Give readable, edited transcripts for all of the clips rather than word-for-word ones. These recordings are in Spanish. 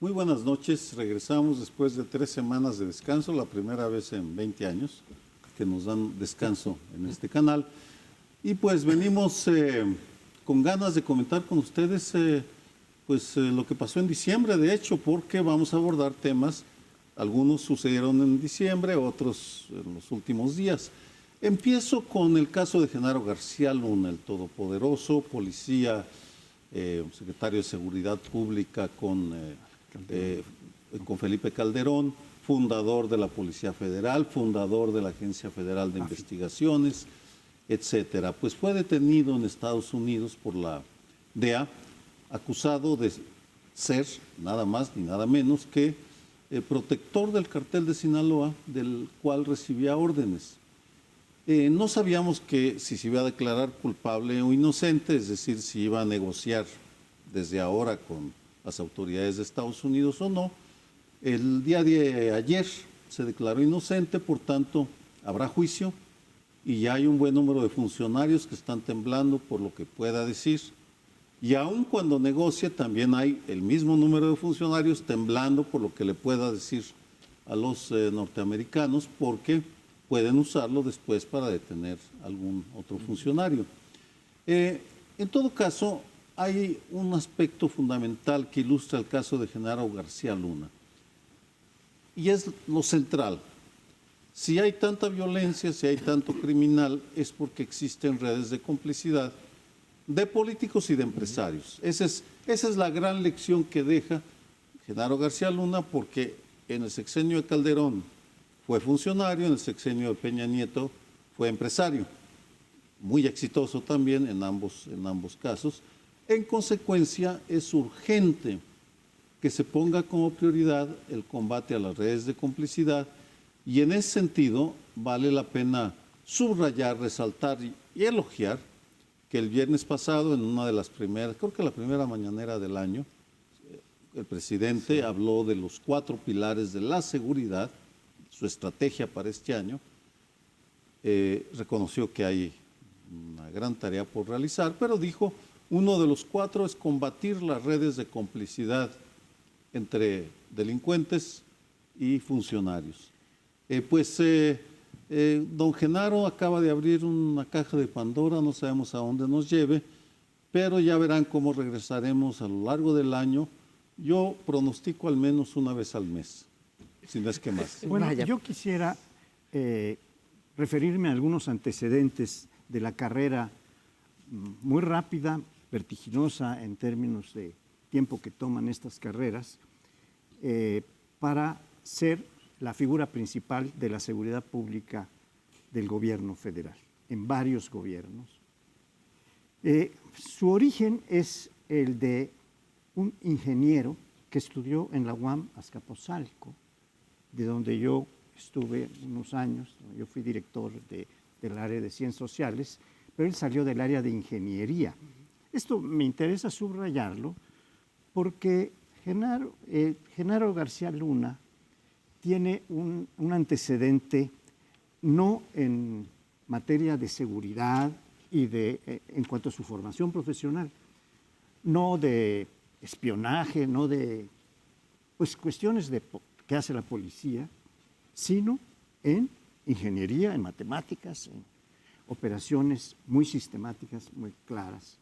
Muy buenas noches. Regresamos después de 3 semanas de descanso, la primera vez en 20 años que nos dan descanso en este canal. Y pues venimos con ganas de comentar con ustedes lo que pasó en diciembre, de hecho, porque vamos a abordar temas, algunos sucedieron en diciembre, otros en los últimos días. Empiezo con el caso de Genaro García Luna, el todopoderoso policía, secretario de Seguridad Pública con Felipe Calderón, fundador de la Policía Federal, fundador de la Agencia Federal de Investigaciones, etcétera. Pues fue detenido en Estados Unidos por la DEA, acusado de ser nada más ni nada menos que el protector del cartel de Sinaloa, del cual recibía órdenes. No sabíamos que si se iba a declarar culpable o inocente, es decir, si iba a negociar desde ahora con las autoridades de Estados Unidos o no. El día de ayer se declaró inocente, por tanto, habrá juicio y ya hay un buen número de funcionarios que están temblando por lo que pueda decir. Y aun cuando negocie, también hay el mismo número de funcionarios temblando por lo que le pueda decir a los norteamericanos, porque pueden usarlo después para detener a algún otro funcionario. En todo caso, hay un aspecto fundamental que ilustra el caso de Genaro García Luna, y es lo central. Si hay tanta violencia, si hay tanto criminal, es porque existen redes de complicidad de políticos y de empresarios. Esa es la gran lección que deja Genaro García Luna, porque en el sexenio de Calderón fue funcionario, en el sexenio de Peña Nieto fue empresario, muy exitoso también en ambos casos. En consecuencia, es urgente que se ponga como prioridad el combate a las redes de complicidad, y en ese sentido vale la pena subrayar, resaltar y elogiar que el viernes pasado, en una de las primeras, creo que la primera mañanera del año, el presidente habló de los 4 pilares de la seguridad, su estrategia para este año. Reconoció que hay una gran tarea por realizar, pero dijo, uno de los 4 es combatir las redes de complicidad entre delincuentes y funcionarios. Don Genaro acaba de abrir una caja de Pandora, no sabemos a dónde nos lleve, pero ya verán cómo regresaremos a lo largo del año. Yo pronostico al menos una vez al mes, si no es que más. Bueno, yo quisiera referirme a algunos antecedentes de la carrera muy rápida, vertiginosa en términos de tiempo que toman estas carreras, para ser la figura principal de la seguridad pública del gobierno federal, en varios gobiernos. Su origen es el de un ingeniero que estudió en la UAM Azcapotzalco, de donde yo estuve unos años. Yo fui director del área de ciencias sociales, pero él salió del área de ingeniería. Esto me interesa subrayarlo porque Genaro García Luna tiene un antecedente no en materia de seguridad y en cuanto a su formación profesional, no de espionaje, no de cuestiones que hace la policía, sino en ingeniería, en matemáticas, en operaciones muy sistemáticas, muy claras,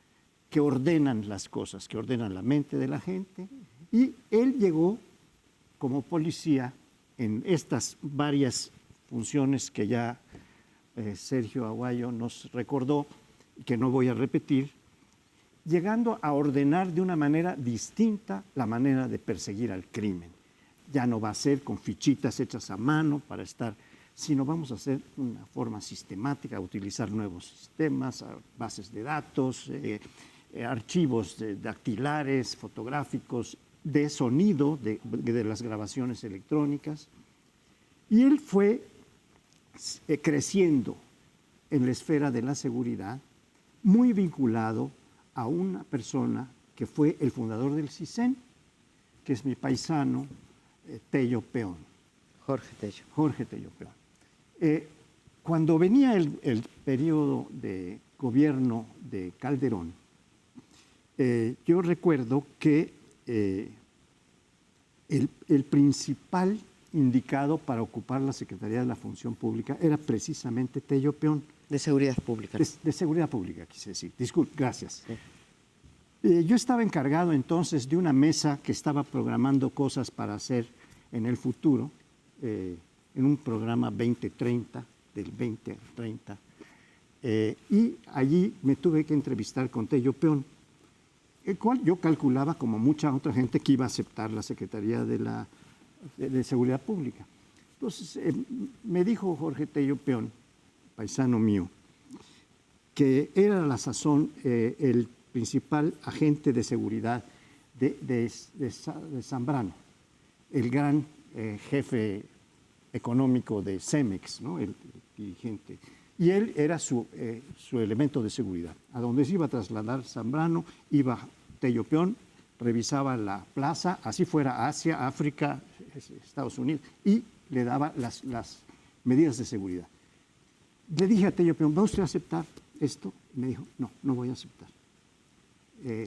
que ordenan las cosas, que ordenan la mente de la gente. Y él llegó como policía en estas varias funciones que ya Sergio Aguayo nos recordó y que no voy a repetir, llegando a ordenar de una manera distinta la manera de perseguir al crimen. Ya no va a ser con fichitas hechas a mano para estar, sino vamos a hacer una forma sistemática, a utilizar nuevos sistemas, bases de datos, archivos dactilares, fotográficos, de sonido, de las grabaciones electrónicas. Y él fue creciendo en la esfera de la seguridad, muy vinculado a una persona que fue el fundador del CISEN, que es mi paisano, Tello Peón. Jorge Tello Peón. Cuando venía el periodo de gobierno de Calderón, yo recuerdo que el principal indicado para ocupar la Secretaría de la Función Pública era precisamente Tello Peón. De Seguridad Pública. De Seguridad Pública, quise decir. Disculpe, gracias. Sí. Yo estaba encargado entonces de una mesa que estaba programando cosas para hacer en el futuro, en un programa 2030, del 20 al 30, y allí me tuve que entrevistar con Tello Peón, el cual yo calculaba, como mucha otra gente, que iba a aceptar la Secretaría de Seguridad Pública. Entonces, me dijo Jorge Tello Peón, paisano mío, que era a la sazón el principal agente de seguridad de Zambrano, el gran jefe económico de Cemex, ¿no? El dirigente. Y él era su elemento de seguridad. A donde se iba a trasladar Zambrano, iba Tello Peón, revisaba la plaza, así fuera Asia, África, Estados Unidos, y le daba las medidas de seguridad. Le dije a Tello Peón, ¿va usted a aceptar esto? Y me dijo, no voy a aceptar.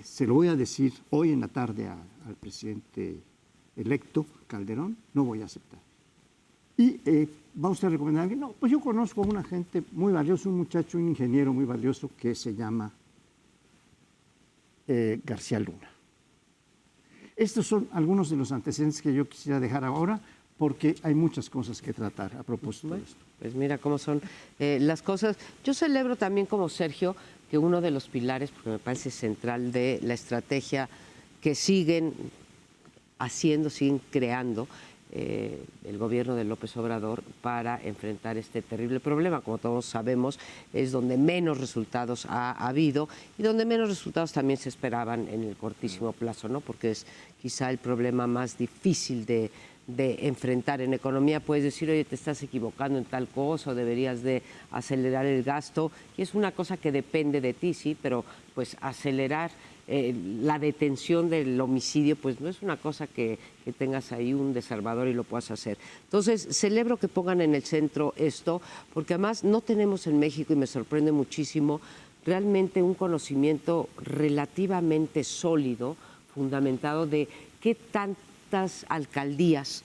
Se lo voy a decir hoy en la tarde al presidente electo, Calderón, no voy a aceptar. Y ¿va usted a recomendar a alguien? No, pues yo conozco a una gente muy valiosa, un muchacho, un ingeniero muy valioso que se llama García Luna. Estos son algunos de los antecedentes que yo quisiera dejar ahora, porque hay muchas cosas que tratar a propósito de esto. Pues mira cómo son las cosas. Yo celebro también, como Sergio, que uno de los pilares, porque me parece central, de la estrategia que siguen haciendo, siguen creando el gobierno de López Obrador para enfrentar este terrible problema. Como todos sabemos, es donde menos resultados ha habido y donde menos resultados también se esperaban en el cortísimo plazo, ¿no? Porque es quizá el problema más difícil de enfrentar. En economía puedes decir, oye, te estás equivocando en tal cosa, o deberías de acelerar el gasto, y es una cosa que depende de ti, sí, pero pues acelerar la detención del homicidio, pues no es una cosa que tengas ahí un desarmador y lo puedas hacer. Entonces, celebro que pongan en el centro esto, porque además no tenemos en México, y me sorprende muchísimo, realmente un conocimiento relativamente sólido, fundamentado de qué tantas alcaldías,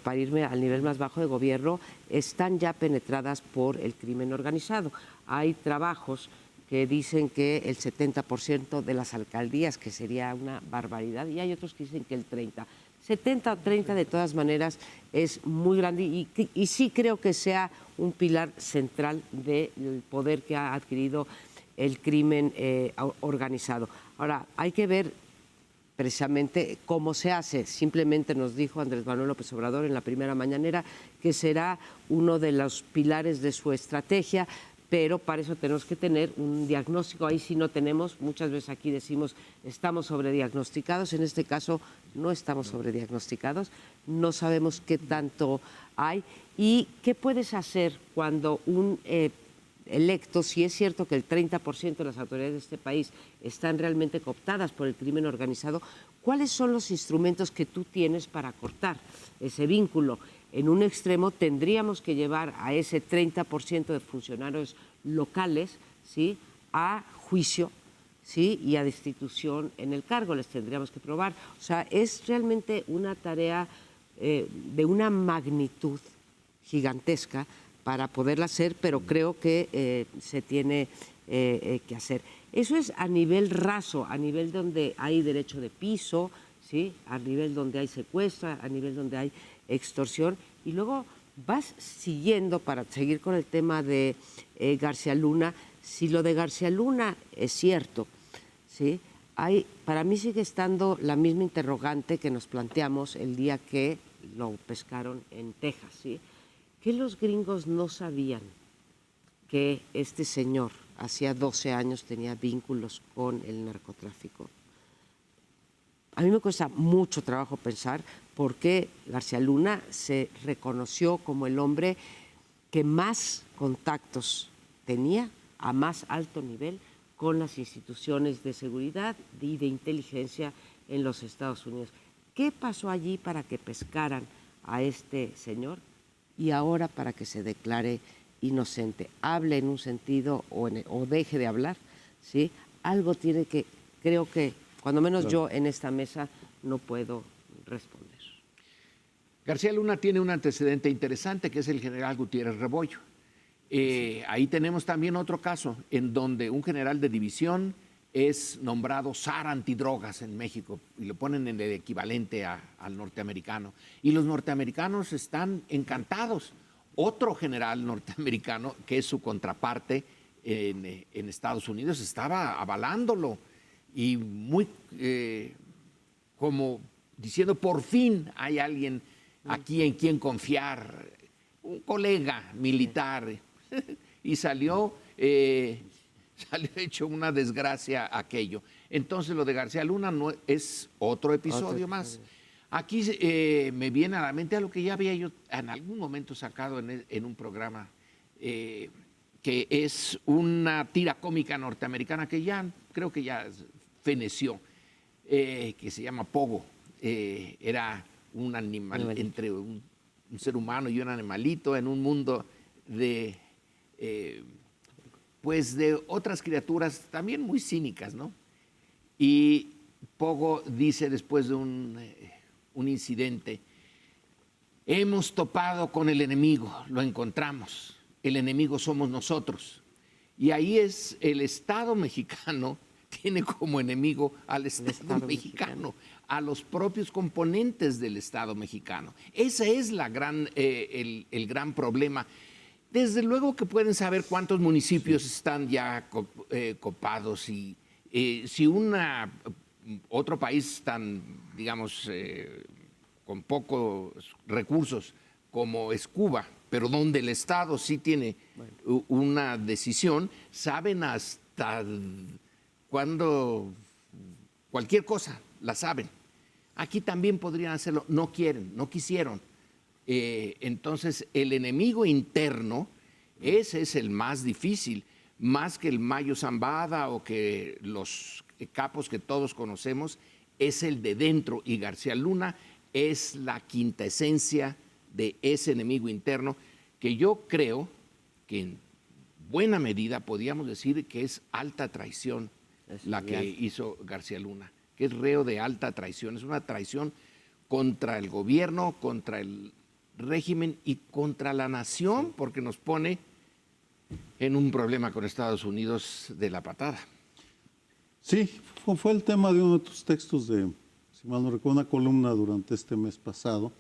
para irme al nivel más bajo de gobierno, están ya penetradas por el crimen organizado. Hay trabajos que dicen que el 70% de las alcaldías, que sería una barbaridad, y hay otros que dicen que el 30%. 70 o 30 de todas maneras es muy grande y sí creo que sea un pilar central del poder que ha adquirido el crimen organizado. Ahora, hay que ver precisamente cómo se hace. Simplemente nos dijo Andrés Manuel López Obrador en la primera mañanera que será uno de los pilares de su estrategia, pero para eso tenemos que tener un diagnóstico. Ahí sí no tenemos, muchas veces aquí decimos estamos sobrediagnosticados, en este caso no estamos sobrediagnosticados, no sabemos qué tanto hay y qué puedes hacer cuando un electo, si es cierto que el 30% de las autoridades de este país están realmente cooptadas por el crimen organizado, ¿cuáles son los instrumentos que tú tienes para cortar ese vínculo? En un extremo tendríamos que llevar a ese 30% de funcionarios locales, ¿sí?, a juicio, ¿sí?, y a destitución en el cargo, les tendríamos que probar. O sea, es realmente una tarea de una magnitud gigantesca para poderla hacer, pero creo que se tiene que hacer. Eso es a nivel raso, a nivel donde hay derecho de piso, ¿sí?, a nivel donde hay secuestro, a nivel donde hay extorsión, y luego vas siguiendo, para seguir con el tema de García Luna. Si lo de García Luna es cierto, ¿sí?, para mí sigue estando la misma interrogante que nos planteamos el día que lo pescaron en Texas, ¿sí?, que los gringos no sabían que este señor hacía 12 años tenía vínculos con el narcotráfico. A mí me cuesta mucho trabajo pensar por qué García Luna se reconoció como el hombre que más contactos tenía a más alto nivel con las instituciones de seguridad y de inteligencia en los Estados Unidos. ¿Qué pasó allí para que pescaran a este señor y ahora para que se declare inocente? Hable en un sentido o deje de hablar, ¿sí? Algo tiene que, creo que, cuando menos yo en esta mesa no puedo responder. García Luna tiene un antecedente interesante, que es el general Gutiérrez Rebollo. Ahí tenemos también otro caso en donde un general de división es nombrado zar antidrogas en México y lo ponen en el equivalente al norteamericano. Y los norteamericanos están encantados. Otro general norteamericano, que es su contraparte en Estados Unidos, estaba avalándolo y muy como diciendo, por fin hay alguien aquí en quien confiar, un colega militar, y salió hecho una desgracia aquello. Entonces lo de García Luna no es otro episodio más. Aquí me viene a la mente algo que ya había yo en algún momento sacado en un programa, que es una tira cómica norteamericana que ya creo que ya feneció, que se llama Pogo. Era un animal entre un ser humano y un animalito en un mundo de pues de otras criaturas también muy cínicas, ¿no? Y Pogo dice después de un incidente: hemos topado con el enemigo, lo encontramos, el enemigo somos nosotros. Y ahí es el Estado mexicano tiene como enemigo al Estado mexicano, a los propios componentes del Estado mexicano. Ese es el gran problema. Desde luego que pueden saber cuántos municipios están ya copados y si otro país tan, digamos, con pocos recursos como es Cuba, pero donde el Estado sí tiene una decisión, saben hasta cuándo cualquier cosa, la saben. Aquí también podrían hacerlo, no quieren, no quisieron. Entonces, el enemigo interno, ese es el más difícil, más que el Mayo Zambada o que los capos que todos conocemos, es el de dentro. Y García Luna es la quinta esencia de ese enemigo interno, que yo creo que en buena medida podríamos decir que es alta traición la que hizo García Luna, que es reo de alta traición. Es una traición contra el gobierno, contra el régimen y contra la nación, porque nos pone en un problema con Estados Unidos de la patada. Sí, fue el tema de uno de tus textos de, si mal no recuerdo, una columna durante este mes pasado,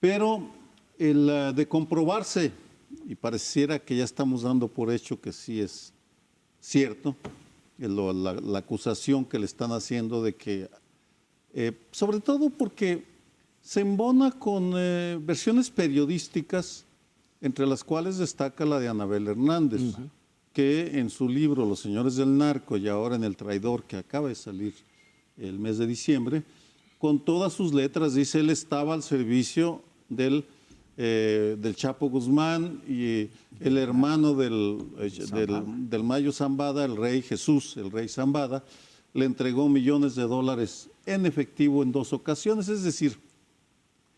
pero el de comprobarse, y pareciera que ya estamos dando por hecho que sí es cierto, la acusación que le están haciendo de que, sobre todo porque se embona con versiones periodísticas, entre las cuales destaca la de Anabel Hernández, que en su libro Los Señores del Narco y ahora en El Traidor, que acaba de salir el mes de diciembre, con todas sus letras dice: él estaba al servicio del Chapo Guzmán y el hermano del Mayo Zambada, el rey Jesús, el rey Zambada, le entregó millones de dólares en efectivo en 2 ocasiones. Es decir,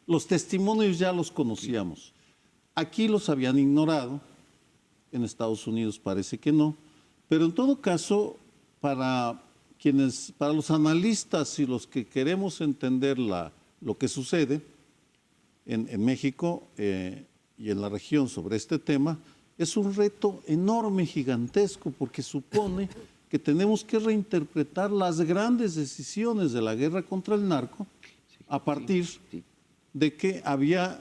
los testimonios ya los conocíamos. Aquí los habían ignorado, en Estados Unidos parece que no, pero en todo caso, para los analistas y los que queremos entender lo que sucede en México y en la región sobre este tema, es un reto enorme, gigantesco, porque supone que tenemos que reinterpretar las grandes decisiones de la guerra contra el narco a partir de que había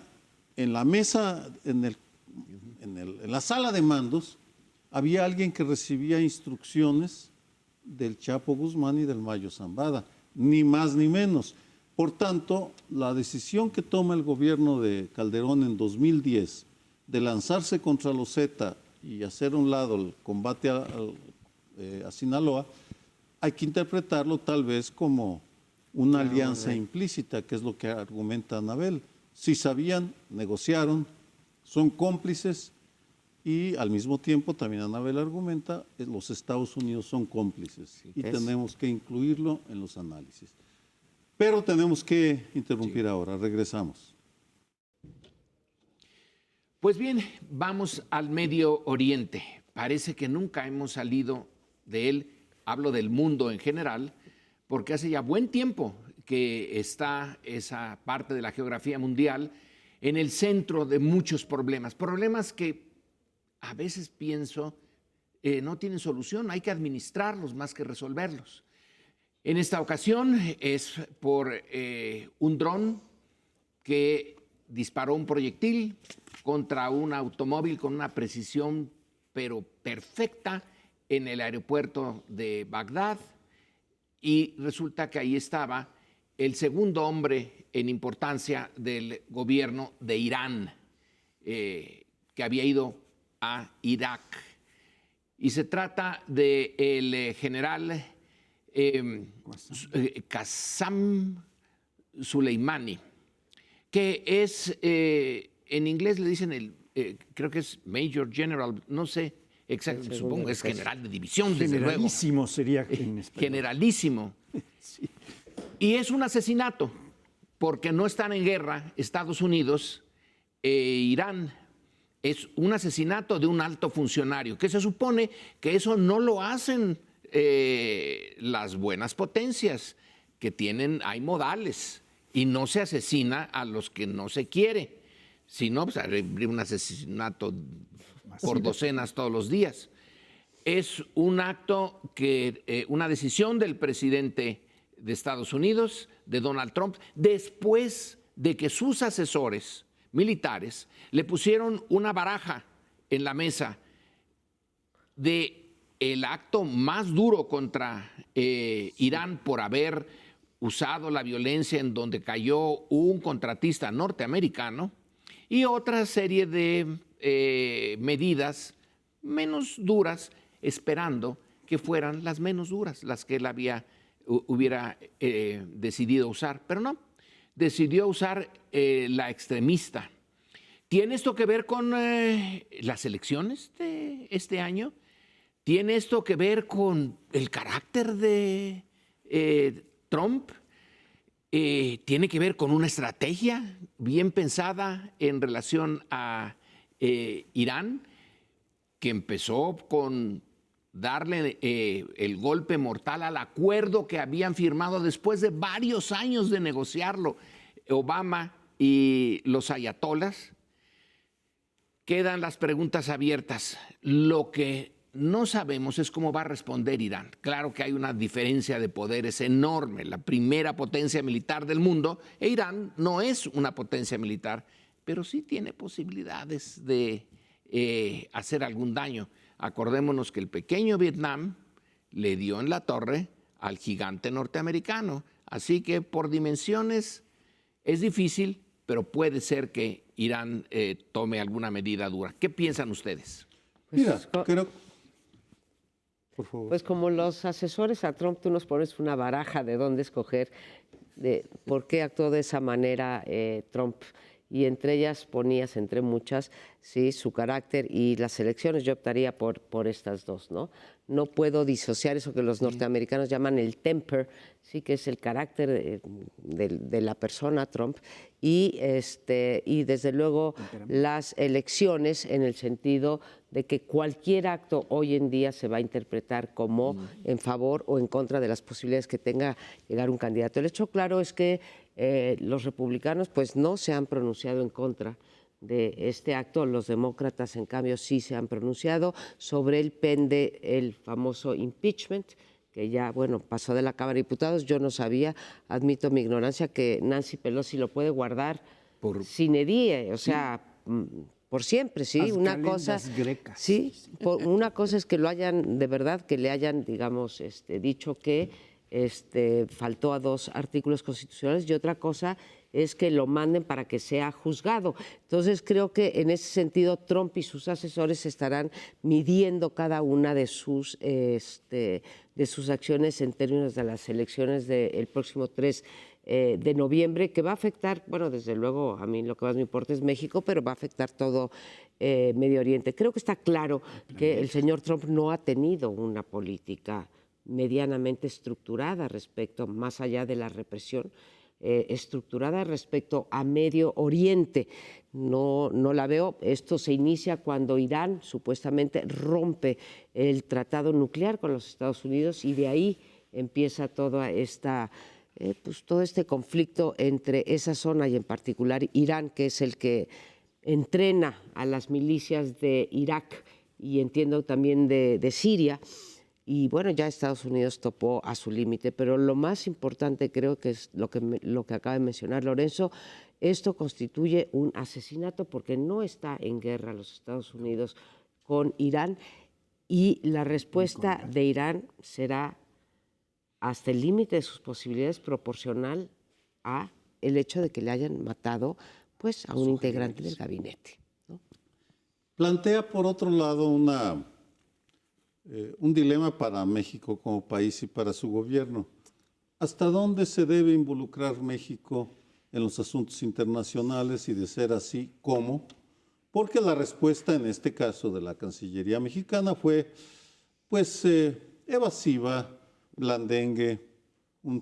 en la mesa, en la sala de mandos, había alguien que recibía instrucciones del Chapo Guzmán y del Mayo Zambada, ni más ni menos. Por tanto, la decisión que toma el gobierno de Calderón en 2010 de lanzarse contra los Zeta y hacer a un lado el combate a Sinaloa, hay que interpretarlo tal vez como una alianza implícita, que es lo que argumenta Anabel. Si sabían, negociaron, son cómplices y al mismo tiempo también Anabel argumenta que los Estados Unidos son cómplices y tenemos que incluirlo en los análisis. Pero tenemos que interrumpir ahora, regresamos. Pues bien, vamos al Medio Oriente. Parece que nunca hemos salido de él, hablo del mundo en general, porque hace ya buen tiempo que está esa parte de la geografía mundial en el centro de muchos problemas, problemas que a veces pienso no tienen solución, hay que administrarlos más que resolverlos. En esta ocasión es por un dron que disparó un proyectil contra un automóvil con una precisión pero perfecta en el aeropuerto de Bagdad, y resulta que ahí estaba el segundo hombre en importancia del gobierno de Irán, que había ido a Irak. Y se trata del general Qassam Soleimani, que es, en inglés le dicen, creo que es Major General, no sé exacto, supongo que es general de división, desde luego. Generalísimo sería en español. Generalísimo. Sí. Y es un asesinato, porque no están en guerra Estados Unidos e Irán. Es un asesinato de un alto funcionario, que se supone que eso no lo hacen las buenas potencias, que hay modales, y no se asesina a los que no se quiere, sino pues, habría un asesinato por docenas todos los días. Es un acto una decisión del presidente de Estados Unidos, de Donald Trump, después de que sus asesores militares le pusieron una baraja en la mesa de el acto más duro contra Irán por haber usado la violencia en donde cayó un contratista norteamericano, y otra serie de medidas menos duras, esperando que fueran las menos duras, las que él hubiera decidido usar, pero no, decidió usar la extremista. ¿Tiene esto que ver con las elecciones de este año? ¿Tiene esto que ver con el carácter de Trump? ¿Tiene que ver con una estrategia bien pensada en relación a Irán, que empezó con darle el golpe mortal al acuerdo que habían firmado después de varios años de negociarlo Obama y los ayatolas? Quedan las preguntas abiertas. Lo que no sabemos es cómo va a responder Irán. Claro que hay una diferencia de poderes enorme. La primera potencia militar del mundo, e Irán no es una potencia militar, pero sí tiene posibilidades de hacer algún daño. Acordémonos que el pequeño Vietnam le dio en la torre al gigante norteamericano. Así que por dimensiones es difícil, pero puede ser que Irán tome alguna medida dura. ¿Qué piensan ustedes? Mira, creo... Por favor. Pues como los asesores a Trump, tú nos pones una baraja de dónde escoger, de por qué actuó de esa manera Trump. Y entre ellas ponías, entre muchas, sí, su carácter y las elecciones. Yo optaría por estas dos, ¿no? No puedo disociar eso que los norteamericanos llaman el temper, sí, que es el carácter de la persona Trump, y desde luego las elecciones, en el sentido de que cualquier acto hoy en día se va a interpretar como en favor o en contra de las posibilidades que tenga llegar un candidato. El hecho claro es que los republicanos pues no se han pronunciado en contra de este acto. Los demócratas, en cambio, sí se han pronunciado. Sobre él pende el famoso impeachment, que ya, bueno, pasó de la Cámara de Diputados. Yo no sabía, admito mi ignorancia, que Nancy Pelosi lo puede guardar sine die, o sea, por siempre, sí. Una cosa, grecas. sí, una cosa es que lo hayan, de verdad, que le hayan, digamos, dicho que faltó a 2 artículos constitucionales, y otra cosa es que lo manden para que sea juzgado. Entonces creo que en ese sentido Trump y sus asesores estarán midiendo cada una de sus acciones en términos de las elecciones del próximo 3 de noviembre, que va a afectar, bueno, desde luego a mí lo que más me importa es México, pero va a afectar todo Medio Oriente. Creo que está claro que el señor Trump no ha tenido una política medianamente estructurada respecto, más allá de la represión, estructurada respecto a Medio Oriente. No la veo. Esto se inicia cuando Irán supuestamente rompe el tratado nuclear con los Estados Unidos, y de ahí empieza toda esta pues todo este conflicto entre esa zona y en particular Irán, que es el que entrena a las milicias de Irak y entiendo también de Siria. Y bueno, ya Estados Unidos topó a su límite, pero lo más importante creo que es lo que acaba de mencionar Lorenzo. Esto constituye un asesinato porque no está en guerra los Estados Unidos con Irán y la respuesta de Irán será hasta el límite de sus posibilidades proporcional a el hecho de que le hayan matado pues a un integrante del gabinete, ¿no? Plantea, por otro lado, un dilema para México como país y para su gobierno. ¿Hasta dónde se debe involucrar México en los asuntos internacionales y, de ser así, cómo? Porque la respuesta en este caso de la Cancillería mexicana fue pues evasiva, blandengue,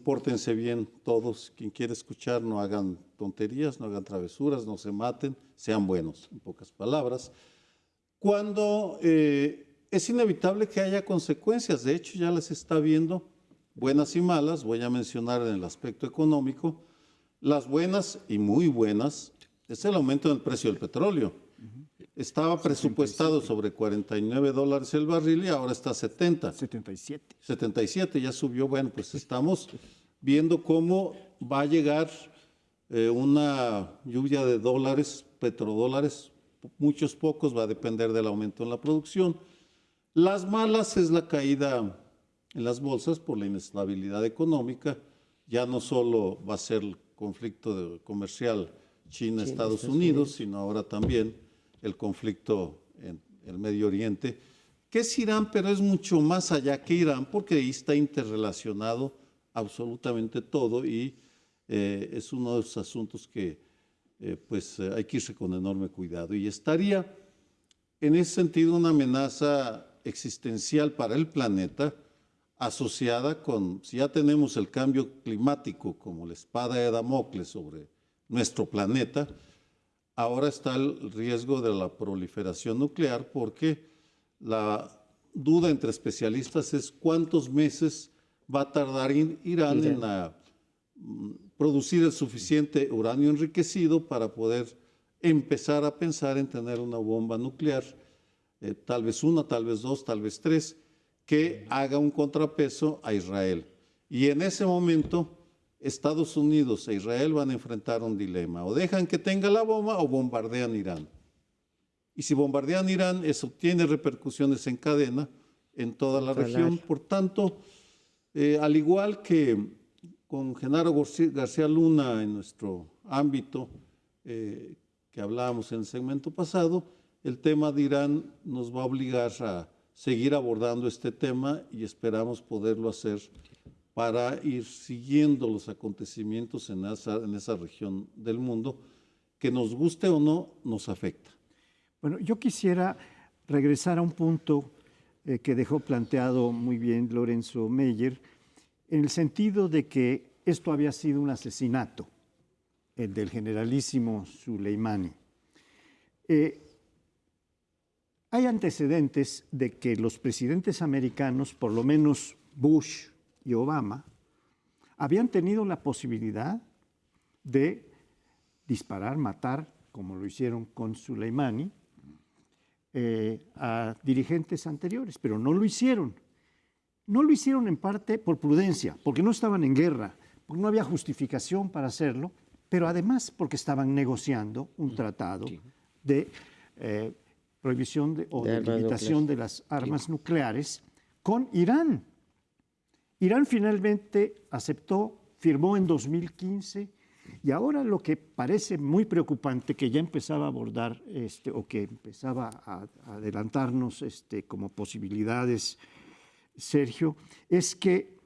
pórtense bien todos, quien quiere escuchar, no hagan tonterías, no hagan travesuras, no se maten, sean buenos, en pocas palabras. Cuando es inevitable que haya consecuencias, de hecho ya las está viendo, buenas y malas, voy a mencionar en el aspecto económico, las buenas y muy buenas es el aumento del precio del petróleo. Estaba presupuestado sobre $49 el barril y ahora está 70. 77. 77, ya subió. Bueno, pues estamos viendo cómo va a llegar una lluvia de dólares, petrodólares, muchos pocos, va a depender del aumento en la producción. Las malas es la caída en las bolsas por la inestabilidad económica. Ya no solo va a ser el conflicto comercial China-Estados Unidos, sino ahora también el conflicto en el Medio Oriente, que es Irán, pero es mucho más allá que Irán, porque ahí está interrelacionado absolutamente todo y es uno de los asuntos que hay que irse con enorme cuidado. Y estaría en ese sentido una amenaza existencial para el planeta, asociada con, si ya tenemos el cambio climático como la espada de Damocles sobre nuestro planeta, ahora está el riesgo de la proliferación nuclear, porque la duda entre especialistas es cuántos meses va a tardar Irán en producir el suficiente uranio enriquecido para poder empezar a pensar en tener una bomba nuclear, tal vez una, tal vez dos, tal vez tres, que haga un contrapeso a Israel. Y en ese momento Estados Unidos e Israel van a enfrentar un dilema: o dejan que tenga la bomba o bombardean Irán. Y si bombardean Irán, eso tiene repercusiones en cadena en toda la región. Por tanto, al igual que con Genaro García Luna en nuestro ámbito, que hablábamos en el segmento pasado, el tema de Irán nos va a obligar a seguir abordando este tema y esperamos poderlo hacer para ir siguiendo los acontecimientos en esa región del mundo que, nos guste o no, nos afecta. Bueno, yo quisiera regresar a un punto que dejó planteado muy bien Lorenzo Meyer, en el sentido de que esto había sido un asesinato, el del generalísimo Soleimani. Hay antecedentes de que los presidentes americanos, por lo menos Bush y Obama, habían tenido la posibilidad de disparar, matar, como lo hicieron con Soleimani, a dirigentes anteriores, pero no lo hicieron. No lo hicieron en parte por prudencia, porque no estaban en guerra, porque no había justificación para hacerlo, pero además porque estaban negociando un tratado de prohibición o de limitación de las armas nucleares con Irán. Irán finalmente aceptó, firmó en 2015, y ahora lo que parece muy preocupante, que ya empezaba a abordar o que empezaba a adelantarnos como posibilidades, Sergio, es que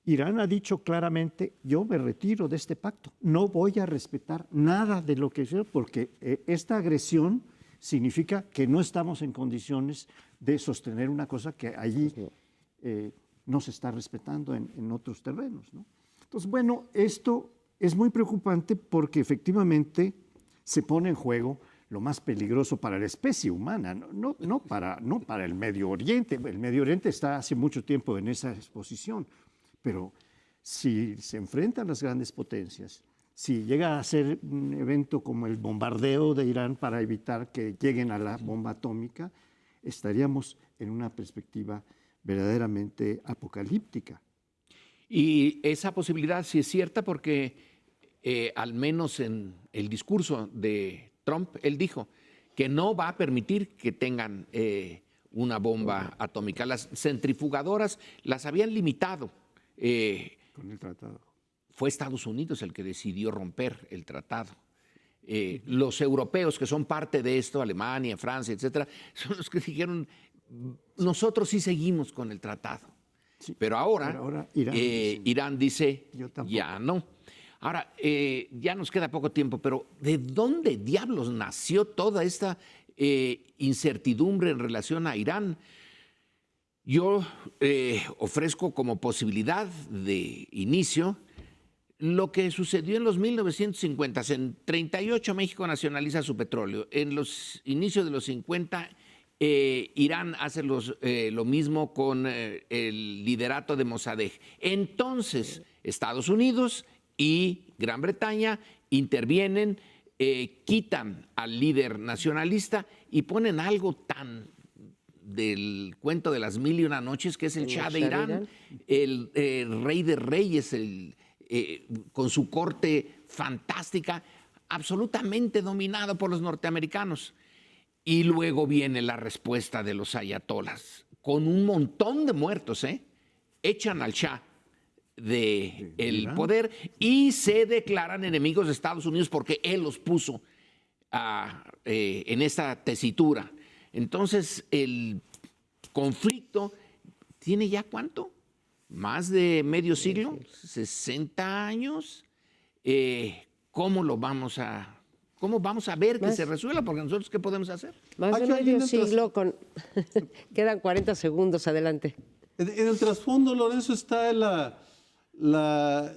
Irán ha dicho claramente: yo me retiro de este pacto, no voy a respetar nada de lo que sea, porque esta agresión significa que no estamos en condiciones de sostener una cosa que allí no se está respetando en otros terrenos, ¿no? Entonces, bueno, esto es muy preocupante porque efectivamente se pone en juego lo más peligroso para la especie humana, no para el Medio Oriente. El Medio Oriente está hace mucho tiempo en esa exposición, pero Si se enfrentan las grandes potencias, si llega a ser un evento como el bombardeo de Irán para evitar que lleguen a la bomba atómica, estaríamos en una perspectiva verdaderamente apocalíptica. Y esa posibilidad sí es cierta porque al menos en el discurso de Trump, él dijo que no va a permitir que tengan una bomba atómica. Las centrifugadoras las habían limitado. Con el tratado. Fue Estados Unidos el que decidió romper el tratado. Los europeos que son parte de esto, Alemania, Francia, etcétera, son los que dijeron, nosotros sí seguimos con el tratado. Sí, pero ahora Irán dice, Irán dice, ya no. Ahora, ya nos queda poco tiempo, pero ¿de dónde diablos nació toda esta incertidumbre en relación a Irán? Yo ofrezco como posibilidad de inicio lo que sucedió en los 1950. En 38 México nacionaliza su petróleo. En los inicios de los 50 Irán hace lo mismo con el liderato de Mossadegh. Entonces Estados Unidos y Gran Bretaña intervienen, quitan al líder nacionalista y ponen algo tan del cuento de las mil y una noches, que es el Shah de Irán, el rey de reyes, con su corte fantástica, absolutamente dominado por los norteamericanos. Y luego viene la respuesta de los ayatolas, con un montón de muertos, echan al Shah del poder y se declaran enemigos de Estados Unidos porque él los puso en esta tesitura. Entonces, el conflicto tiene ya ¿cuánto? Más de medio siglo, 60 años. ¿Cómo vamos a ver que se resuelva? Porque nosotros, ¿qué podemos hacer? Más de medio siglo con... Quedan 40 segundos, adelante. En el trasfondo, Lorenzo, está la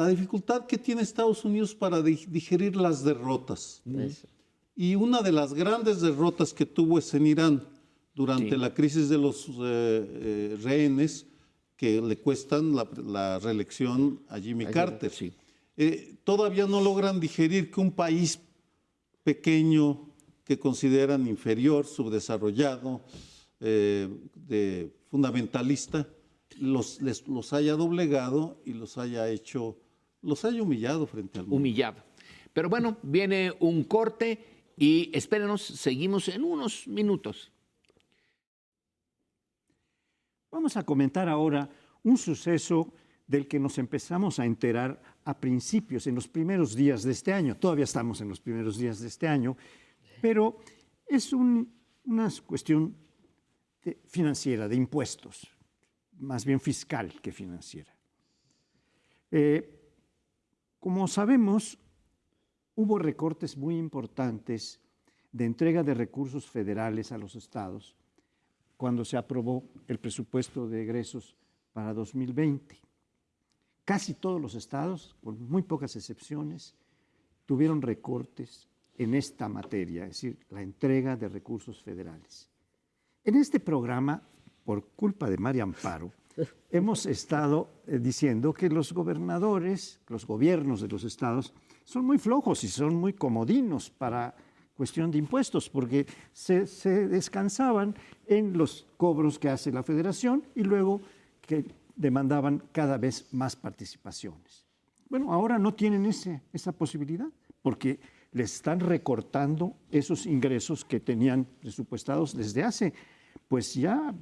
dificultad que tiene Estados Unidos para digerir las derrotas. Eso. Y una de las grandes derrotas que tuvo es en Irán durante la crisis de los rehenes, que le cuestan la reelección a Jimmy Carter. Sí. Todavía no logran digerir que un país pequeño que consideran inferior, subdesarrollado, fundamentalista, los haya doblegado y los haya humillado frente al mundo. Humillado. Pero bueno, viene un corte y espérenos, seguimos en unos minutos. Vamos a comentar ahora un suceso del que nos empezamos a enterar a principios, en los primeros días de este año. Todavía estamos en los primeros días de este año, pero es una cuestión financiera, de impuestos, más bien fiscal que financiera. Como sabemos, hubo recortes muy importantes de entrega de recursos federales a los estados cuando se aprobó el presupuesto de egresos para 2020. Casi todos los estados, con muy pocas excepciones, tuvieron recortes en esta materia, es decir, la entrega de recursos federales. En este programa, por culpa de María Amparo, hemos estado diciendo que los gobernadores, los gobiernos de los estados, son muy flojos y son muy comodinos para cuestión de impuestos, porque se descansaban en los cobros que hace la federación y luego que demandaban cada vez más participaciones. Bueno, ahora no tienen esa posibilidad, porque les están recortando esos ingresos que tenían presupuestados desde hace, pues ya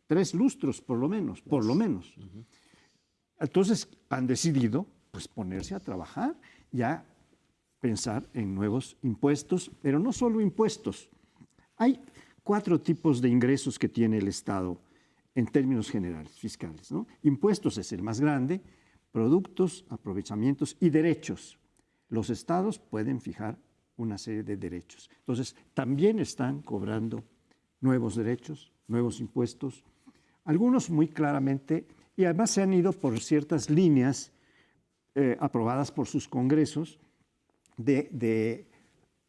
3 lustros por lo menos. Entonces han decidido pues ponerse a trabajar y a pensar en nuevos impuestos, pero no solo impuestos. Hay 4 tipos de ingresos que tiene el Estado en términos generales, fiscales, ¿no? Impuestos es el más grande, productos, aprovechamientos y derechos. Los estados pueden fijar una serie de derechos. Entonces, también están cobrando nuevos derechos, nuevos impuestos, algunos muy claramente, y además se han ido por ciertas líneas aprobadas por sus congresos de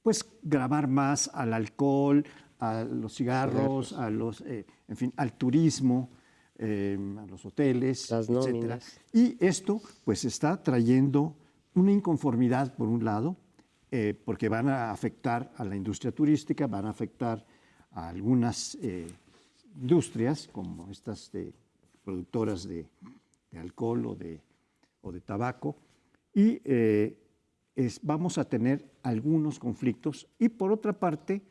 pues gravar más al alcohol, a los cigarros, a los, en fin, al turismo, a los hoteles, Las etcétera. nóminas. Y esto pues está trayendo una inconformidad por un lado, porque van a afectar a la industria turística, van a afectar a algunas industrias como estas productoras de alcohol o de tabaco, y vamos a tener algunos conflictos, y por otra parte,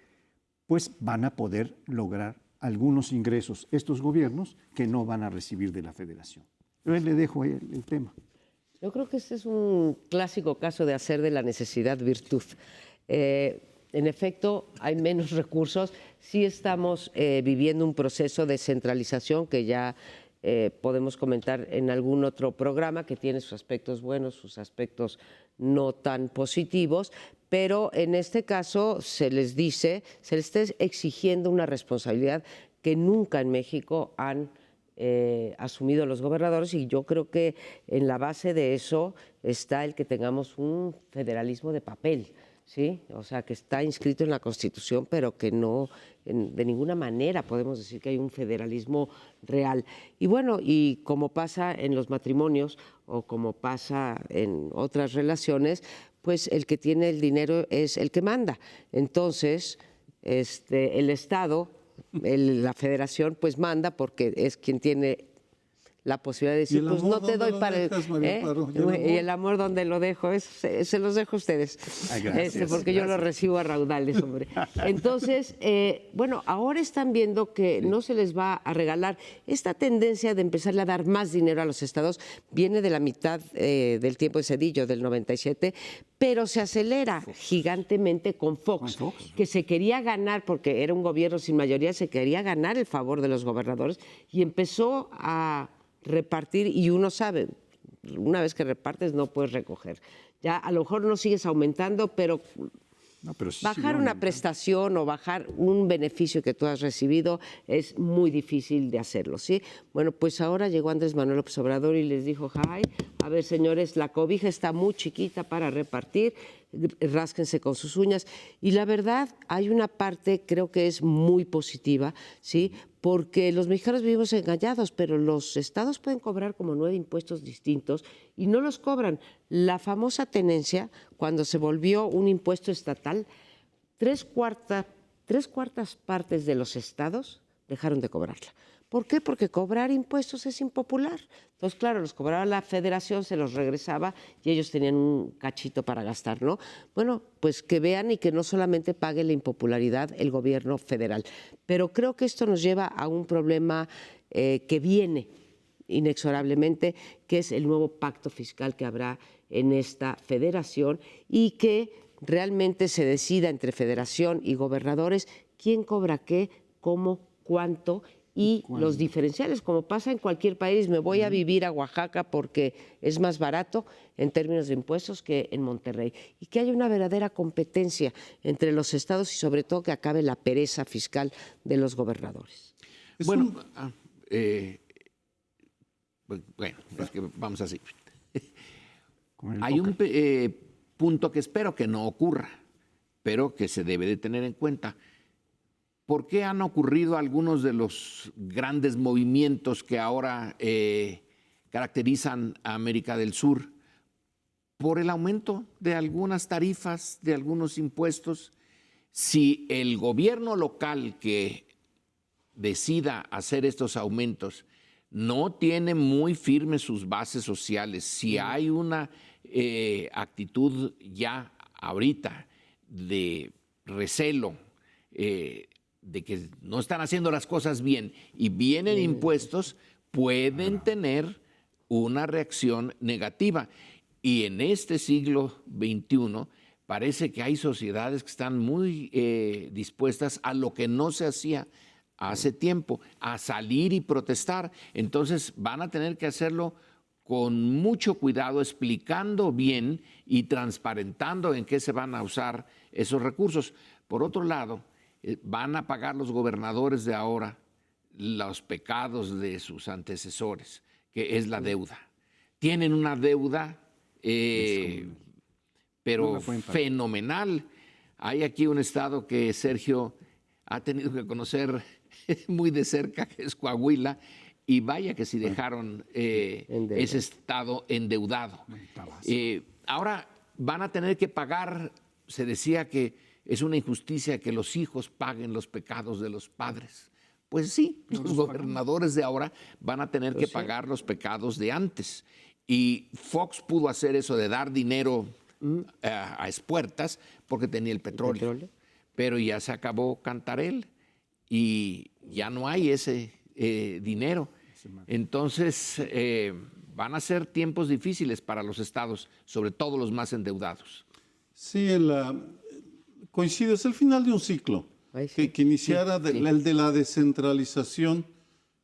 pues van a poder lograr algunos ingresos estos gobiernos que no van a recibir de la federación. Yo le dejo ahí el tema. Yo creo que este es un clásico caso de hacer de la necesidad virtud. En efecto, hay menos recursos. Sí estamos viviendo un proceso de centralización que ya podemos comentar en algún otro programa, que tiene sus aspectos buenos, sus aspectos no tan positivos, pero en este caso se les está exigiendo una responsabilidad que nunca en México han asumido los gobernadores, y yo creo que en la base de eso está el que tengamos un federalismo de papel, ¿sí? O sea, que está inscrito en la Constitución, pero que no, de ninguna manera podemos decir que hay un federalismo real. Y bueno, y como pasa en los matrimonios o como pasa en otras relaciones, pues el que tiene el dinero es el que manda. Entonces, el Estado, la federación, pues manda porque es quien tiene la posibilidad de decir, el pues amor no te dónde doy lo para dejas, María Amparo? ¿Y y el amor donde lo dejo, se los dejo a ustedes. Gracias, Porque yo lo recibo a raudales, hombre. Entonces, bueno, ahora están viendo que no se les va a regalar. Esta tendencia de empezarle a dar más dinero a los estados viene de la mitad del tiempo de Zedillo, del 97, pero se acelera gigantemente con Fox, que se quería ganar, porque era un gobierno sin mayoría, se quería ganar el favor de los gobernadores y empezó a repartir, y uno sabe, una vez que repartes no puedes recoger. Ya a lo mejor no sigues aumentando, pero Sí bajar una prestación o bajar un beneficio que tú has recibido es muy difícil de hacerlo, ¿sí? Bueno, pues ahora llegó Andrés Manuel López Obrador y les dijo, a ver, señores, la cobija está muy chiquita para repartir, rásquense con sus uñas. Y la verdad, hay una parte, creo que es muy positiva, ¿sí? Porque los mexicanos vivimos engañados, pero los estados pueden cobrar como 9 impuestos distintos y no los cobran. La famosa tenencia, cuando se volvió un impuesto estatal, tres cuartas partes de los estados dejaron de cobrarla. ¿Por qué? Porque cobrar impuestos es impopular. Entonces, claro, los cobraba la federación, se los regresaba y ellos tenían un cachito para gastar, ¿no? Bueno, pues que vean y que no solamente pague la impopularidad el gobierno federal. Pero creo que esto nos lleva a un problema que viene inexorablemente, que es el nuevo pacto fiscal que habrá en esta federación y que realmente se decida entre federación y gobernadores quién cobra qué, cómo, cuánto, y los diferenciales, como pasa en cualquier país. Me voy a vivir a Oaxaca porque es más barato en términos de impuestos que en Monterrey. Y que haya una verdadera competencia entre los estados y sobre todo que acabe la pereza fiscal de los gobernadores. Bueno, es que vamos así. Hay un punto que espero que no ocurra, pero que se debe de tener en cuenta. ¿Por qué han ocurrido algunos de los grandes movimientos que ahora caracterizan a América del Sur? Por el aumento de algunas tarifas, de algunos impuestos. Si el gobierno local que decida hacer estos aumentos no tiene muy firmes sus bases sociales, si hay una actitud ya ahorita de recelo, de que no están haciendo las cosas bien y vienen impuestos, pueden tener una reacción negativa. Y en este siglo XXI parece que hay sociedades que están muy dispuestas a lo que no se hacía hace tiempo, a salir y protestar. Entonces van a tener que hacerlo con mucho cuidado, explicando bien y transparentando en qué se van a usar esos recursos. Por otro lado, van a pagar los gobernadores de ahora los pecados de sus antecesores, que es la deuda. Tienen una deuda, pero fenomenal. Hay aquí un estado que Sergio ha tenido que conocer muy de cerca, que es Coahuila, y vaya que si dejaron Endeudado. ese estado endeudado. Ahora van a tener que pagar, se decía que es una injusticia que los hijos paguen los pecados de los padres. Pues sí, los gobernadores de ahora van a tener que pagar los pecados de antes. Y Fox pudo hacer eso de dar dinero a espuertas porque tenía el petróleo. Pero ya se acabó Cantarell y ya no hay ese dinero. Entonces van a ser tiempos difíciles para los estados, sobre todo los más endeudados. Sí, coincide, es el final de un ciclo Ay, sí. que iniciara el de la descentralización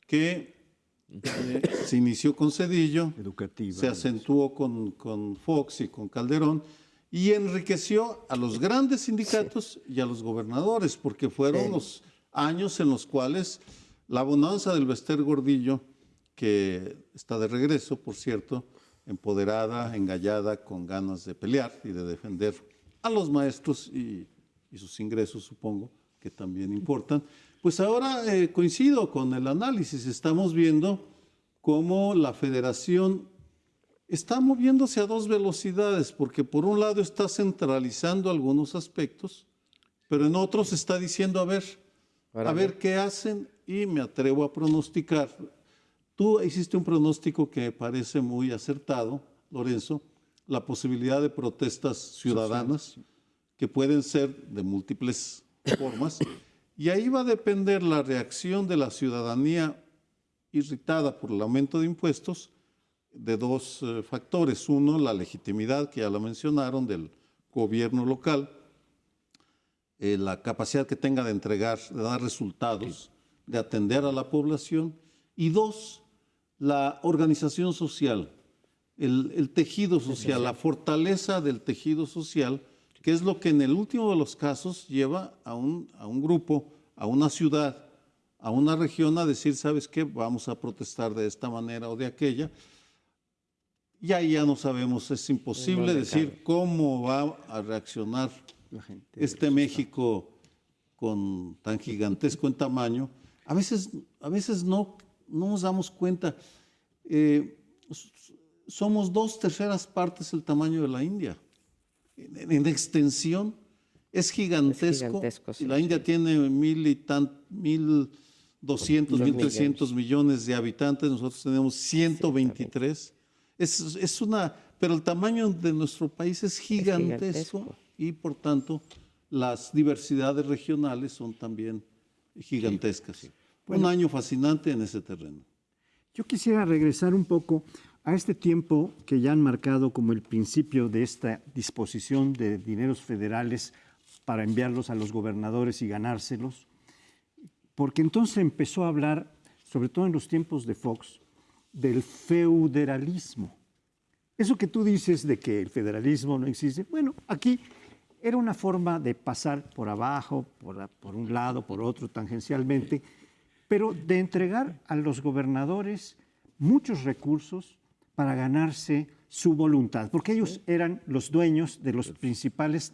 que se inició con Zedillo, Educativa. se acentuó con Fox y con Calderón y enriqueció a los grandes sindicatos y a los gobernadores, porque fueron los años en los cuales la bonanza del Bester Gordillo, que está de regreso, por cierto, empoderada, engallada, con ganas de pelear y de defender a los maestros y sus ingresos, supongo, que también importan. Pues ahora coincido con el análisis, estamos viendo cómo la federación está moviéndose a dos velocidades, porque por un lado está centralizando algunos aspectos, pero en otros está diciendo, a ver qué hacen, y me atrevo a pronosticar. Tú hiciste un pronóstico que me parece muy acertado, Lorenzo, la posibilidad de protestas ciudadanas que pueden ser de múltiples formas, y ahí va a depender la reacción de la ciudadanía irritada por el aumento de impuestos de dos factores. Uno, la legitimidad, que ya la mencionaron, del gobierno local, la capacidad que tenga de entregar, de dar resultados, de atender a la población, y dos, la organización social, el tejido social, la fortaleza del tejido social, que es lo que en el último de los casos lleva a un grupo, a una ciudad, a una región a decir, ¿sabes qué? Vamos a protestar de esta manera o de aquella. Y ahí ya no sabemos, es imposible decir cómo va a reaccionar este México tan gigantesco en tamaño. A veces no nos damos cuenta. Somos 2/3 partes el tamaño de la India. En extensión es gigantesco. Sí. Y la India tiene 1.200, 1.300 millones de habitantes. Nosotros tenemos 123. Pero el tamaño de nuestro país es gigantesco y por tanto las diversidades regionales son también gigantescas. Sí. Bueno, un año fascinante en ese terreno. Yo quisiera regresar un poco a este tiempo que ya han marcado como el principio de esta disposición de dineros federales para enviarlos a los gobernadores y ganárselos, porque entonces empezó a hablar, sobre todo en los tiempos de Fox, del federalismo. Eso que tú dices de que el federalismo no existe, bueno, aquí era una forma de pasar por abajo, por un lado, por otro, tangencialmente, pero de entregar a los gobernadores muchos recursos para ganarse su voluntad, porque ellos eran los dueños de los principales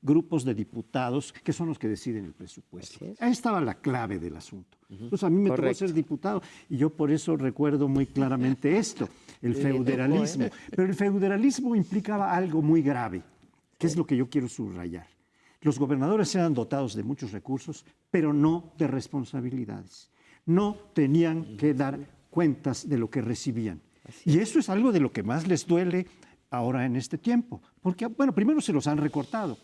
grupos de diputados, que son los que deciden el presupuesto. Ahí estaba la clave del asunto. Entonces a mí me tocó ser diputado y yo por eso recuerdo muy claramente esto, el federalismo. Pero el federalismo implicaba algo muy grave, que es lo que yo quiero subrayar. Los gobernadores eran dotados de muchos recursos, pero no de responsabilidades. No tenían que dar cuentas de lo que recibían. Y eso es algo de lo que más les duele ahora en este tiempo. Porque, bueno, primero se los han recortado,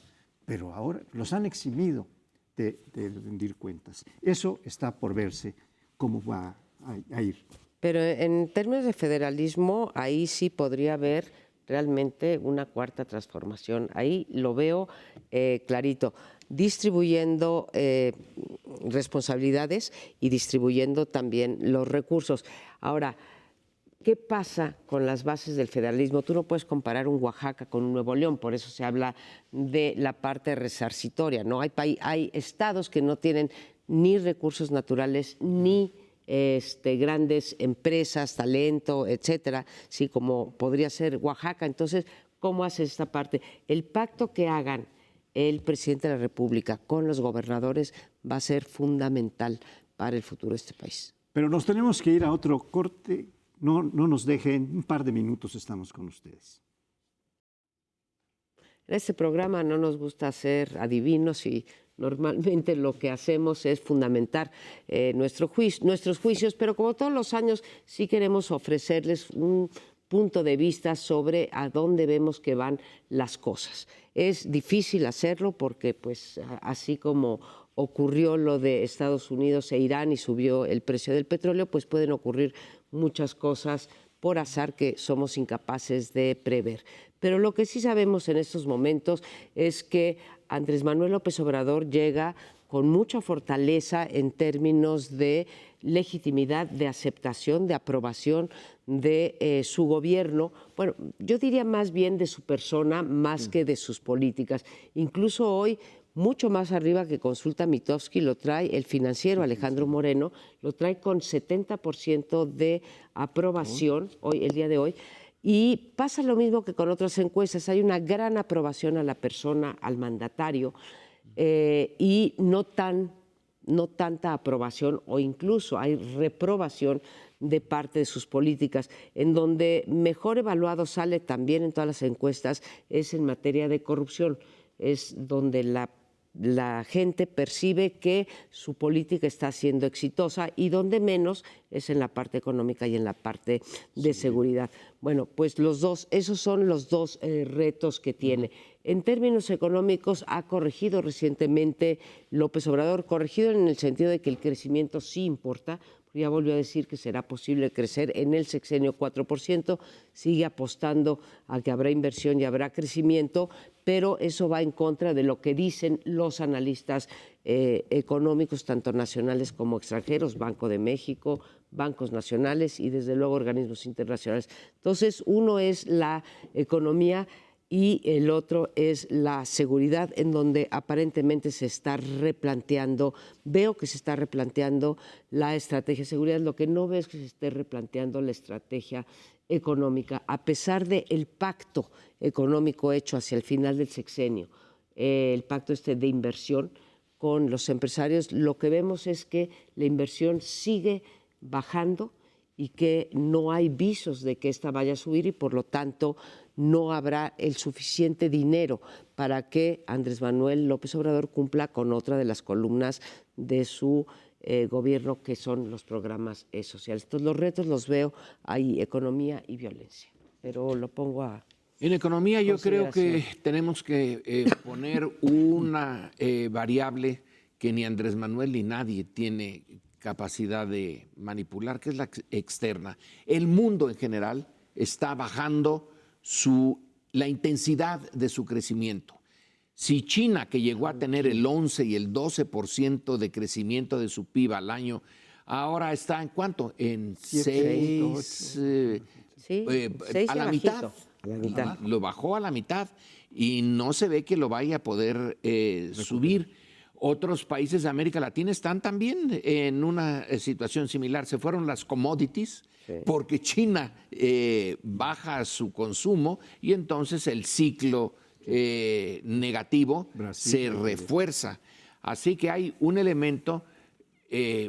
pero ahora los han eximido de rendir cuentas. Eso está por verse cómo va a ir. Pero en términos de federalismo, ahí sí podría haber realmente una cuarta transformación. Ahí lo veo clarito, distribuyendo responsabilidades y distribuyendo también los recursos. Ahora, ¿qué pasa con las bases del federalismo? Tú no puedes comparar un Oaxaca con un Nuevo León, por eso se habla de la parte resarcitoria, ¿no? Hay estados que no tienen ni recursos naturales ni grandes empresas, talento, etcétera, sí, como podría ser Oaxaca. Entonces, ¿cómo hace esta parte? El pacto que hagan el presidente de la República con los gobernadores va a ser fundamental para el futuro de este país. Pero nos tenemos que ir a otro corte. No nos dejen, un par de minutos estamos con ustedes. En este programa no nos gusta ser adivinos y normalmente lo que hacemos es fundamentar nuestros juicios, pero como todos los años sí queremos ofrecerles un punto de vista sobre a dónde vemos que van las cosas. Es difícil hacerlo porque, pues, así como ocurrió lo de Estados Unidos e Irán y subió el precio del petróleo, pues pueden ocurrir muchas cosas por azar que somos incapaces de prever. Pero lo que sí sabemos en estos momentos es que Andrés Manuel López Obrador llega con mucha fortaleza en términos de legitimidad, de aceptación, de aprobación de su gobierno. Bueno, yo diría más bien de su persona, más que de sus políticas. Incluso hoy, mucho más arriba que Consulta Mitofsky, lo trae el financiero Alejandro Moreno, lo trae con 70% de aprobación el día de hoy. Y pasa lo mismo que con otras encuestas, hay una gran aprobación a la persona, al mandatario, y no tanta aprobación, o incluso hay reprobación de parte de sus políticas. En donde mejor evaluado sale también en todas las encuestas es en materia de corrupción, es donde la gente percibe que su política está siendo exitosa, y donde menos es en la parte económica y en la parte de seguridad. Bueno, pues esos son los dos retos que tiene. En términos económicos, ha corregido recientemente López Obrador, corregido en el sentido de que el crecimiento sí importa. Ya volvió a decir que será posible crecer en el sexenio 4%, sigue apostando a que habrá inversión y habrá crecimiento, pero eso va en contra de lo que dicen los analistas económicos, tanto nacionales como extranjeros, Banco de México, bancos nacionales y desde luego organismos internacionales. Entonces, uno es la economía y el otro es la seguridad, en donde aparentemente se está replanteando, veo que se está replanteando la estrategia de seguridad. Lo que no veo es que se esté replanteando la estrategia económica, a pesar del pacto económico hecho hacia el final del sexenio, el pacto de inversión con los empresarios. Lo que vemos es que la inversión sigue bajando y que no hay visos de que esta vaya a subir, y por lo tanto no habrá el suficiente dinero para que Andrés Manuel López Obrador cumpla con otra de las columnas de su gobierno, que son los programas sociales. Entonces, los retos los veo ahí, economía y violencia, pero lo pongo a... En economía yo creo que tenemos que poner una variable que ni Andrés Manuel ni nadie tiene capacidad de manipular, que es la externa. El mundo en general está bajando la intensidad de su crecimiento. Si China, que llegó a tener el 11 y el 12% de crecimiento de su PIB al año, ahora está ¿en cuánto? En 6, a la mitad. Lo bajó a la mitad y no se ve que lo vaya a poder subir. Otros países de América Latina están también en una situación similar. Se fueron las commodities, porque China baja su consumo y entonces el ciclo negativo se refuerza. Así que hay un elemento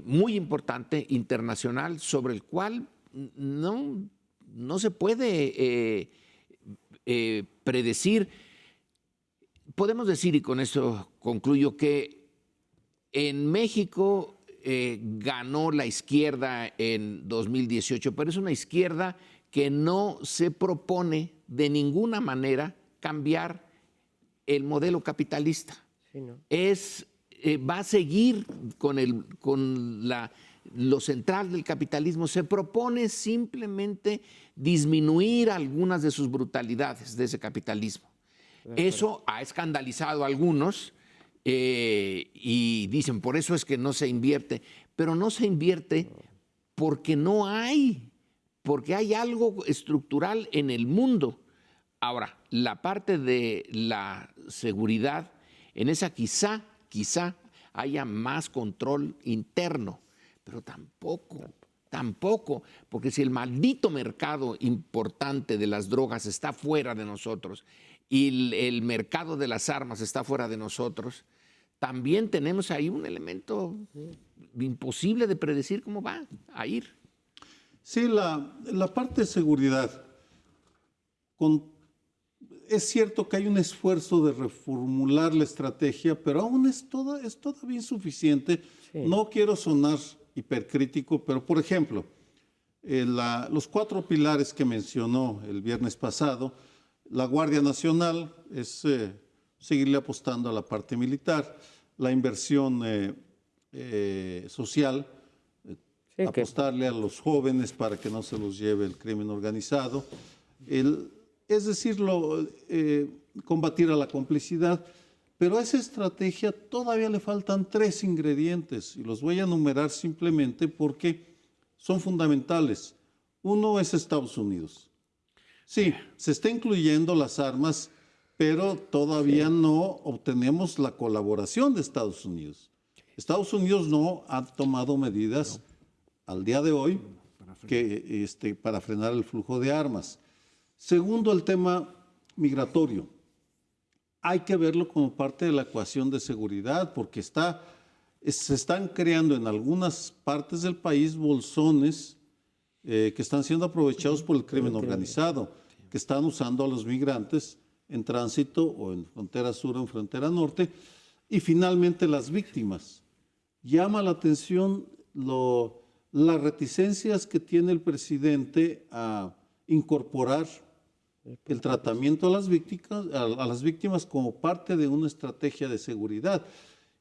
muy importante internacional sobre el cual no se puede predecir. Podemos decir, y con eso concluyo, que en México ganó la izquierda en 2018, pero es una izquierda que no se propone de ninguna manera cambiar el modelo capitalista. Sí, ¿no? Va a seguir con lo central del capitalismo. Se propone simplemente disminuir algunas de sus brutalidades de ese capitalismo. Eso ha escandalizado a algunos y dicen, por eso es que no se invierte. Pero no se invierte porque porque hay algo estructural en el mundo. Ahora, la parte de la seguridad, en esa quizá haya más control interno, pero tampoco, porque si el maldito mercado importante de las drogas está fuera de nosotros y el mercado de las armas está fuera de nosotros, también tenemos ahí un elemento imposible de predecir cómo va a ir. Sí, la parte de seguridad. Es cierto que hay un esfuerzo de reformular la estrategia, pero aún es todavía insuficiente. Sí. No quiero sonar hipercrítico, pero por ejemplo, los 4 pilares que mencionó el viernes pasado, la Guardia Nacional es seguirle apostando a la parte militar, la inversión social, Sí, que- apostarle a los jóvenes para que no se los lleve el crimen organizado, es decir, combatir a la complicidad. Pero a esa estrategia todavía le faltan 3 ingredientes y los voy a enumerar simplemente porque son fundamentales. Uno es Estados Unidos. Sí, se está incluyendo las armas, pero todavía no obtenemos la colaboración de Estados Unidos. Estados Unidos no ha tomado medidas al día de hoy para frenar el flujo de armas. Segundo, el tema migratorio. Hay que verlo como parte de la ecuación de seguridad, porque se están creando en algunas partes del país bolsones que están siendo aprovechados por el crimen organizado, que están usando a los migrantes en tránsito o en frontera sur o en frontera norte. Y finalmente las víctimas. Llama la atención las reticencias que tiene el presidente a incorporar el tratamiento a las víctimas como parte de una estrategia de seguridad.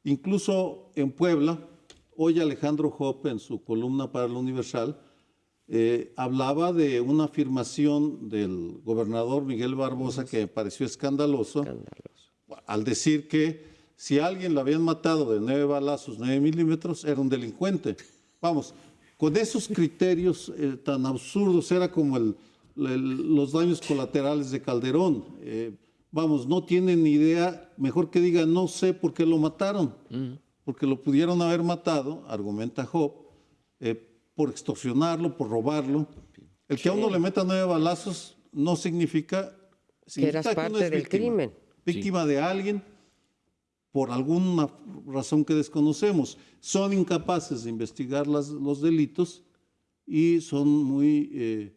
Incluso en Puebla, hoy Alejandro Jope, en su columna para el Universal, hablaba de una afirmación del gobernador Miguel Barbosa que me pareció escandaloso, al decir que si a alguien le habían matado de 9 balazos, 9 milímetros, era un delincuente. Vamos, con esos criterios tan absurdos, era como los daños colaterales de Calderón. Vamos, no tienen ni idea, mejor que digan, no sé por qué lo mataron, porque lo pudieron haber matado, argumenta Job, por extorsionarlo, por robarlo. El que a uno le meta 9 balazos no significa Que eras uno parte es del víctima. crimen. Víctima de alguien por alguna razón que desconocemos. Son incapaces de investigar los delitos y son muy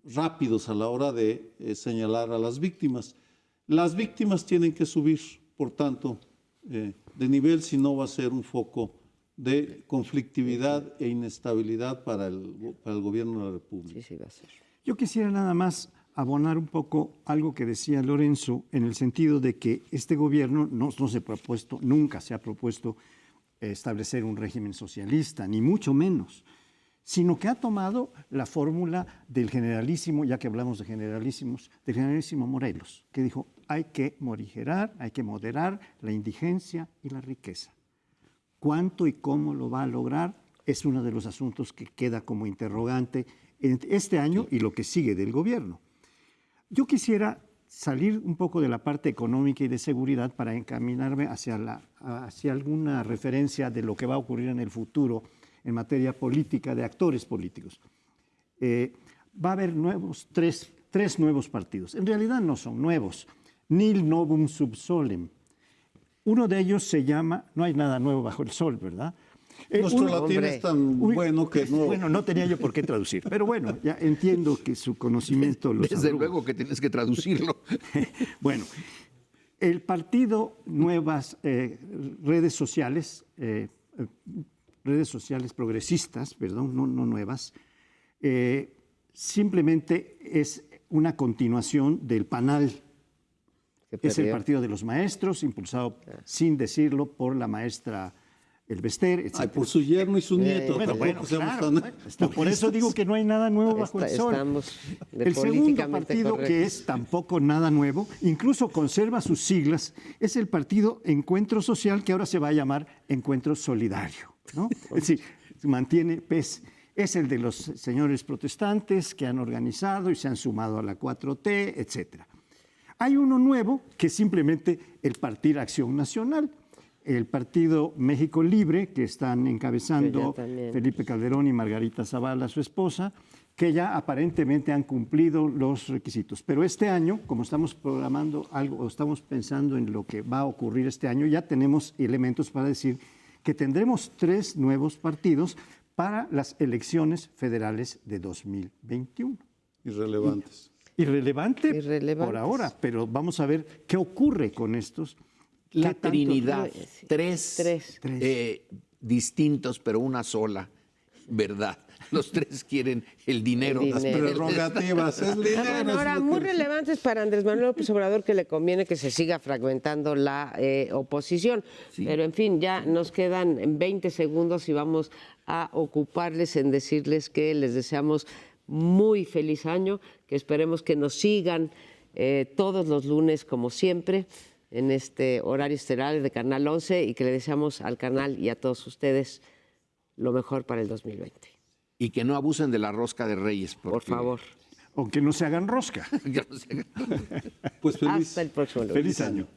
rápidos a la hora de señalar a las víctimas. Las víctimas tienen que subir, por tanto, de nivel, si no va a ser un foco de conflictividad e inestabilidad para el gobierno de la República. Sí, sí, va a ser. Yo quisiera nada más abonar un poco algo que decía Lorenzo, en el sentido de que este gobierno nunca se ha propuesto establecer un régimen socialista, ni mucho menos, sino que ha tomado la fórmula del generalísimo, ya que hablamos de generalísimos, del generalísimo Morelos, que dijo, hay que morigerar, hay que moderar la indigencia y la riqueza. ¿Cuánto y cómo lo va a lograr? Es uno de los asuntos que queda como interrogante en este año y lo que sigue del gobierno. Yo quisiera salir un poco de la parte económica y de seguridad para encaminarme hacia alguna referencia de lo que va a ocurrir en el futuro en materia política, de actores políticos. Va a haber tres nuevos partidos. En realidad no son nuevos. Nil novum sub solem. Uno de ellos se llama, no hay nada nuevo bajo el sol, ¿verdad? Nuestro latín es tan bueno que no... Bueno, no tenía yo por qué traducir, pero bueno, ya entiendo que su conocimiento lo Desde luego que tienes que traducirlo. Bueno, el partido Nuevas Redes Sociales, redes sociales progresistas, perdón, no nuevas, simplemente es una continuación del PANAL. Es el partido de los maestros, impulsado, sin decirlo, por la maestra Elvester, etc. Ay, por su yerno y su nieto. Bueno, tampoco seamos claro, tan- por eso digo que no hay nada nuevo bajo el sol. Estamos de El segundo políticamente partido, que correctos. es tampoco nada nuevo, incluso conserva sus siglas, es el partido Encuentro Social, que ahora se va a llamar Encuentro Solidario, ¿no? Es decir, mantiene PES. Es el de los señores protestantes que han organizado y se han sumado a la 4T, etcétera. Hay uno nuevo que es simplemente el Partido Acción Nacional, el Partido México Libre, que están encabezando Que ya también. Felipe Calderón y Margarita Zavala, su esposa, que ya aparentemente han cumplido los requisitos. Pero este año, como estamos programando algo o estamos pensando en lo que va a ocurrir este año, ya tenemos elementos para decir que tendremos 3 nuevos partidos para las elecciones federales de 2021. Irrelevantes. Irrelevante por Irrelevantes. ahora, pero vamos a ver qué ocurre con estos. La ¿Qué tanto- Trinidad, Sí. tres, Tres. distintos, pero una sola verdad. Los 3 quieren el dinero. El Las dinero. prerrogativas. Es dinero, Bueno, es ahora, lo muy que- relevantes para Andrés Manuel López Obrador, que le conviene que se siga fragmentando la oposición. Pero, en fin, ya nos quedan 20 segundos y vamos a ocuparles en decirles que les deseamos muy feliz año, que esperemos que nos sigan todos los lunes, como siempre, en este horario estelar de Canal 11, y que le deseamos al canal y a todos ustedes lo mejor para el 2020. Y que no abusen de la rosca de Reyes. Por porque- favor. Aunque no se hagan rosca. que no se haga- Pues feliz. Hasta el próximo lunes. Feliz año.